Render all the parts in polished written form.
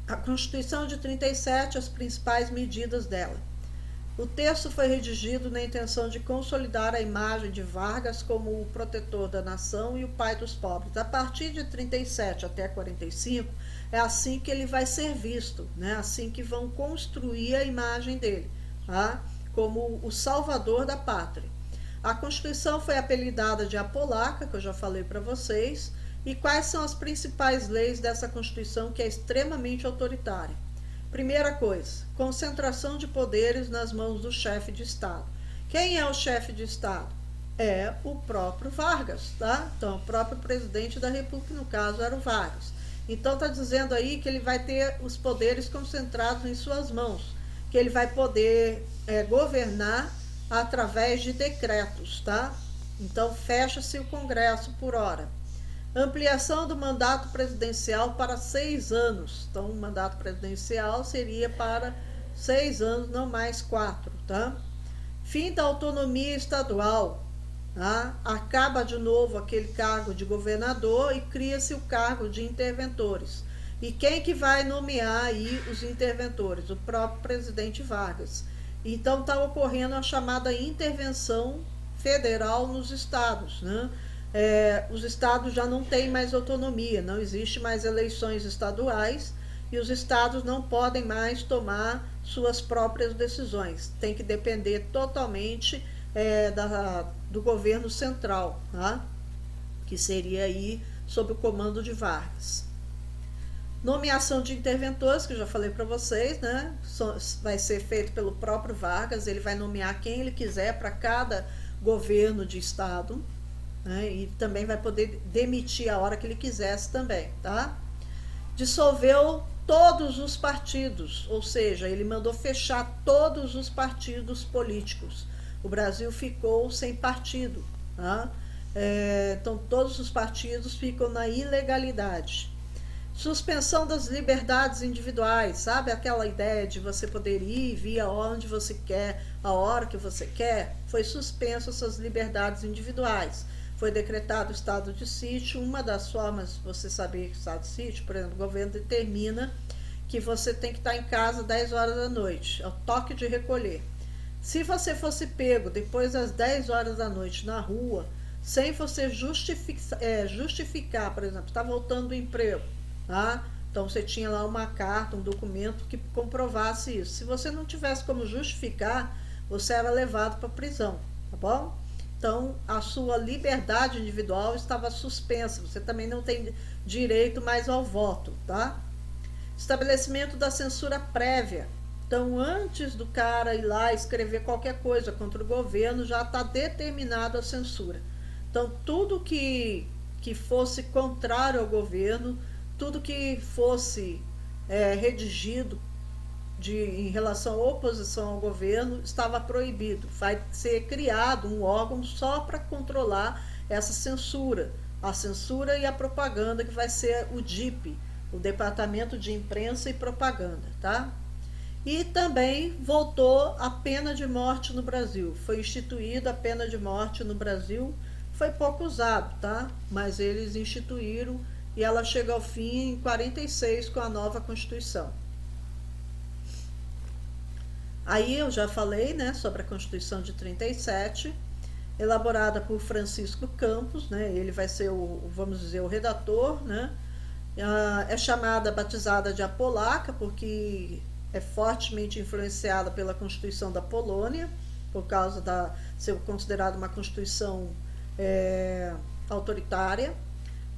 A Constituição de 37, as principais medidas dela. O texto foi redigido na intenção de consolidar a imagem de Vargas como o protetor da nação e o pai dos pobres. A partir de 37 até 45, é assim que ele vai ser visto, né? Assim que vão construir a imagem dele, tá? Como o salvador da pátria. A Constituição foi apelidada de Apolaca, que eu já falei para vocês. E quais são as principais leis dessa Constituição, que é extremamente autoritária? Primeira coisa, concentração de poderes nas mãos do chefe de Estado. Quem é o chefe de Estado? É o próprio Vargas, tá? Então, o próprio presidente da República, no caso, era o Vargas. Então, está dizendo aí que ele vai ter os poderes concentrados em suas mãos, que ele vai poder governar através de decretos, tá? Então, fecha-se o Congresso por hora. Ampliação do mandato presidencial para 6 anos. Então, o mandato presidencial seria para 6 anos, não mais 4, tá? Fim da autonomia estadual. Tá? Acaba de novo aquele cargo de governador e cria-se o cargo de interventores. E quem que vai nomear aí os interventores? O próprio presidente Vargas. Então, está ocorrendo a chamada intervenção federal nos estados, né? Os estados já não têm mais autonomia, não existe mais eleições estaduais e os estados não podem mais tomar suas próprias decisões, tem que depender totalmente do governo central, tá? Que seria aí sob o comando de Vargas. Nomeação de interventores, que eu já falei para vocês, né? Vai ser feito pelo próprio Vargas, ele vai nomear quem ele quiser para cada governo de estado. E também vai poder demitir a hora que ele quisesse também, tá? Dissolveu todos os partidos, ou seja, ele mandou fechar todos os partidos políticos. O Brasil ficou sem partido, tá? Então todos os partidos ficam na ilegalidade. Suspensão das liberdades individuais, sabe? Aquela ideia de você poder ir e vir aonde você quer, a hora que você quer. Foi suspenso essas liberdades individuais. Foi decretado o estado de sítio. Uma das formas de você saber que estado de sítio, por exemplo, o governo determina que você tem que estar em casa 10 horas da noite, é o toque de recolher. Se você fosse pego depois das 10 horas da noite na rua, sem você justificar, por exemplo, está voltando do emprego, tá? Então você tinha lá uma carta, um documento que comprovasse isso. Se você não tivesse como justificar, você era levado para a prisão, tá bom? Então, a sua liberdade individual estava suspensa. Você também não tem direito mais ao voto, tá? Estabelecimento da censura prévia. Então, antes do cara ir lá escrever qualquer coisa contra o governo, já está determinado a censura. Então, tudo que fosse contrário ao governo, tudo que fosse redigido em relação à oposição ao governo estava proibido. Vai ser criado um órgão só para controlar essa censura, a censura e a propaganda, que vai ser o DIP, o Departamento de Imprensa e Propaganda, tá? E também voltou a pena de morte no Brasil. Foi instituída a pena de morte no Brasil, foi pouco usado, tá? Mas eles instituíram e ela chega ao fim em 46 com a nova Constituição. Aí eu já falei, né, sobre a Constituição de 37, elaborada por Francisco Campos, né, ele vai ser vamos dizer, o redator, né, é batizada de Apolaca, porque é fortemente influenciada pela Constituição da Polônia, por causa de ser considerada uma Constituição autoritária.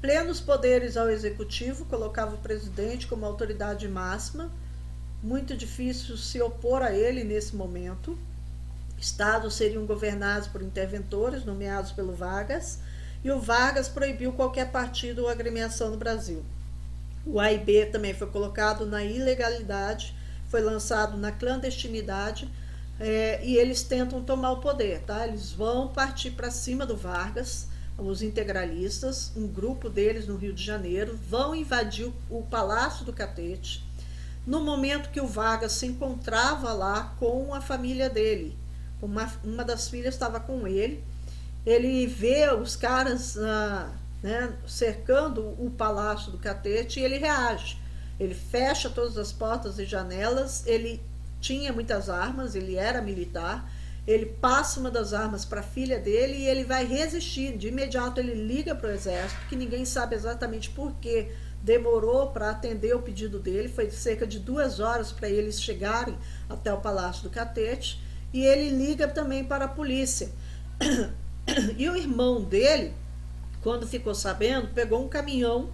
Plenos poderes ao Executivo, colocava o presidente como autoridade máxima, muito difícil se opor a ele nesse momento. Estados seriam governados por interventores nomeados pelo Vargas, e o Vargas proibiu qualquer partido ou agremiação no Brasil. O AIB também foi colocado na ilegalidade, foi lançado na clandestinidade, e eles tentam tomar o poder, tá? Eles vão partir para cima do Vargas, os integralistas, um grupo deles no Rio de Janeiro, vão invadir o Palácio do Catete, no momento que o Vargas se encontrava lá com a família dele. Uma das filhas estava com ele, ele vê os caras cercando o Palácio do Catete e ele reage. Ele fecha todas as portas e janelas, ele tinha muitas armas, ele era militar, ele passa uma das armas para a filha dele e ele vai resistir. De imediato ele liga para o exército, que ninguém sabe exatamente por que demorou para atender o pedido dele, foi cerca de 2 horas para eles chegarem até o Palácio do Catete, e ele liga também para a polícia. E o irmão dele, quando ficou sabendo, pegou um caminhão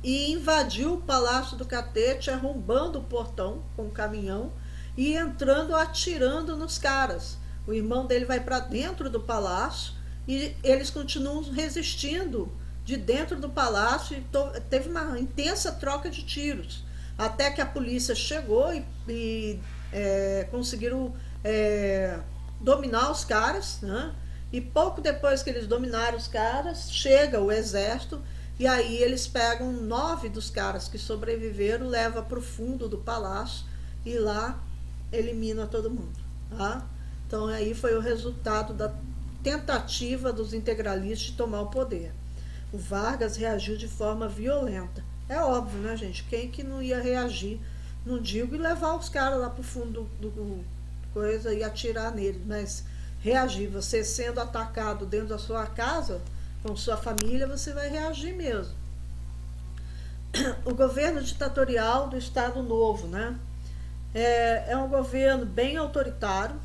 e invadiu o Palácio do Catete, arrombando o portão com o caminhão e entrando, atirando nos caras. O irmão dele vai para dentro do palácio e eles continuam resistindo de dentro do palácio, e teve uma intensa troca de tiros, até que a polícia chegou e conseguiram dominar os caras, né? E pouco depois que eles dominaram os caras, chega o exército, e aí eles pegam 9 dos caras que sobreviveram, levam para o fundo do palácio e lá elimina todo mundo. Tá? Então aí foi o resultado da tentativa dos integralistas de tomar o poder. O Vargas reagiu de forma violenta. É óbvio, né, gente? Quem que não ia reagir, não digo, e levar os caras lá para o fundo do coisa e atirar neles, mas reagir, você sendo atacado dentro da sua casa, com sua família, você vai reagir mesmo. O governo ditatorial do Estado Novo, né? É um governo bem autoritário,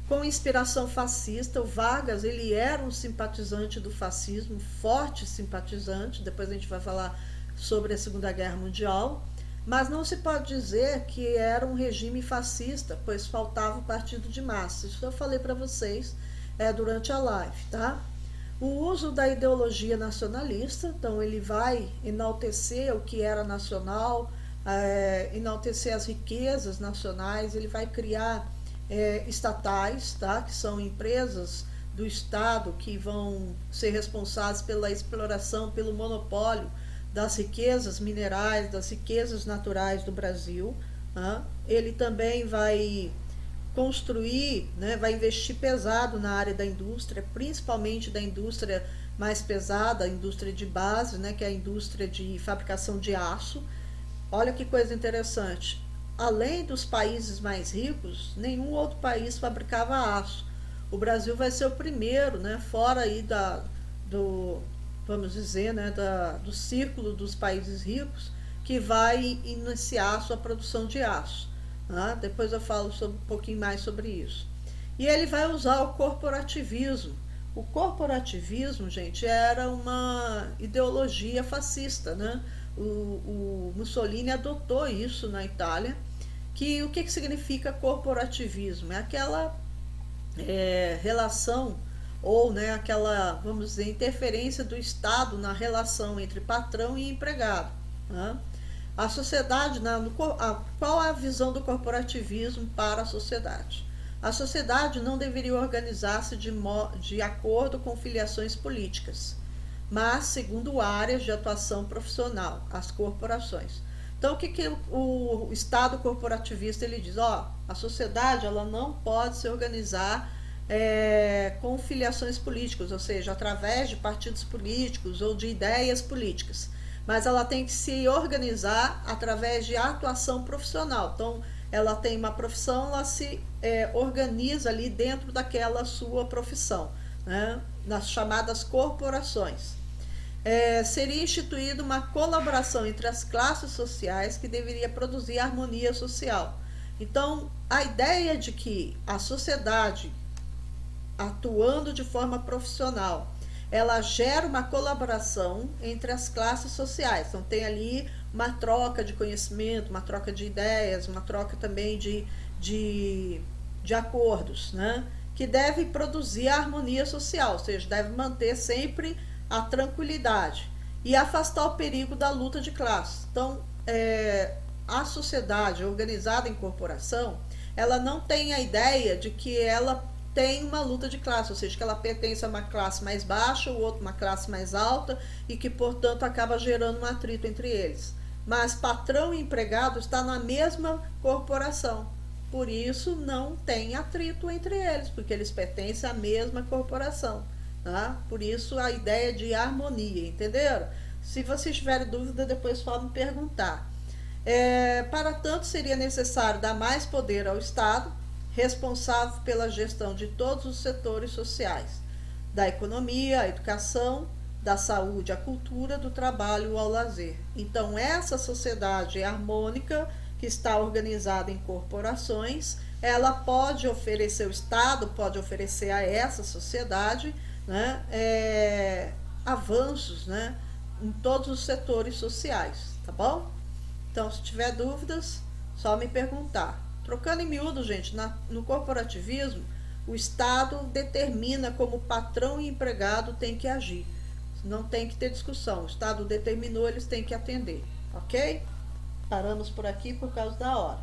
com inspiração fascista. O Vargas, ele era um simpatizante do fascismo, forte simpatizante, depois a gente vai falar sobre a Segunda Guerra Mundial, mas não se pode dizer que era um regime fascista, pois faltava o partido de massa. Isso eu falei para vocês durante a live, tá? O uso da ideologia nacionalista, então ele vai enaltecer o que era nacional, enaltecer as riquezas nacionais, ele vai criar estatais, tá? Que são empresas do Estado que vão ser responsáveis pela exploração, pelo monopólio das riquezas minerais, das riquezas naturais do Brasil. Tá? Ele também vai construir, né, vai investir pesado na área da indústria, principalmente da indústria mais pesada, a indústria de base, né, que é a indústria de fabricação de aço. Olha que coisa interessante. Além dos países mais ricos, nenhum outro país fabricava aço. O Brasil vai ser o primeiro, né, fora aí vamos dizer, né, do círculo dos países ricos, que vai iniciar a sua produção de aço. Tá? Depois eu falo um pouquinho mais sobre isso. E ele vai usar o corporativismo. O corporativismo, gente, era uma ideologia fascista, né? O Mussolini adotou isso na Itália. O que significa corporativismo? É aquela relação, ou né, aquela, vamos dizer, interferência do Estado na relação entre patrão e empregado. Né? A sociedade, qual a visão do corporativismo para a sociedade? A sociedade não deveria organizar-se de acordo com filiações políticas, mas segundo áreas de atuação profissional, as corporações. Então, o que o Estado corporativista ele diz? A sociedade ela não pode se organizar com filiações políticas, ou seja, através de partidos políticos ou de ideias políticas, mas ela tem que se organizar através de atuação profissional. Então, ela tem uma profissão, ela se organiza ali dentro daquela sua profissão, né? Nas chamadas corporações. Seria instituída uma colaboração entre as classes sociais que deveria produzir harmonia social. Então, a ideia de que a sociedade, atuando de forma profissional, ela gera uma colaboração entre as classes sociais. Então, tem ali uma troca de conhecimento, uma troca de ideias, uma troca também de acordos, né? Que deve produzir a harmonia social, ou seja, deve manter sempre a tranquilidade e afastar o perigo da luta de classes. Então, a sociedade organizada em corporação, ela não tem a ideia de que ela tem uma luta de classe, ou seja, que ela pertence a uma classe mais baixa, o outro uma classe mais alta, e que, portanto, acaba gerando um atrito entre eles. Mas patrão e empregado está na mesma corporação, por isso não tem atrito entre eles, porque eles pertencem à mesma corporação. Tá? Por isso a ideia de harmonia, entenderam? Se vocês tiverem dúvida, depois podem me perguntar. Para tanto, seria necessário dar mais poder ao Estado, responsável pela gestão de todos os setores sociais, da economia, à educação, da saúde, à cultura, do trabalho ao lazer. Então, essa sociedade harmônica, que está organizada em corporações, ela pode oferecer, o Estado pode oferecer a essa sociedade, né, avanços, né, em todos os setores sociais, tá bom? Então, se tiver dúvidas, só me perguntar. Trocando em miúdo, gente, no corporativismo, o Estado determina como o patrão e empregado têm que agir. Não tem que ter discussão. O Estado determinou, eles têm que atender. Ok? Paramos por aqui por causa da hora.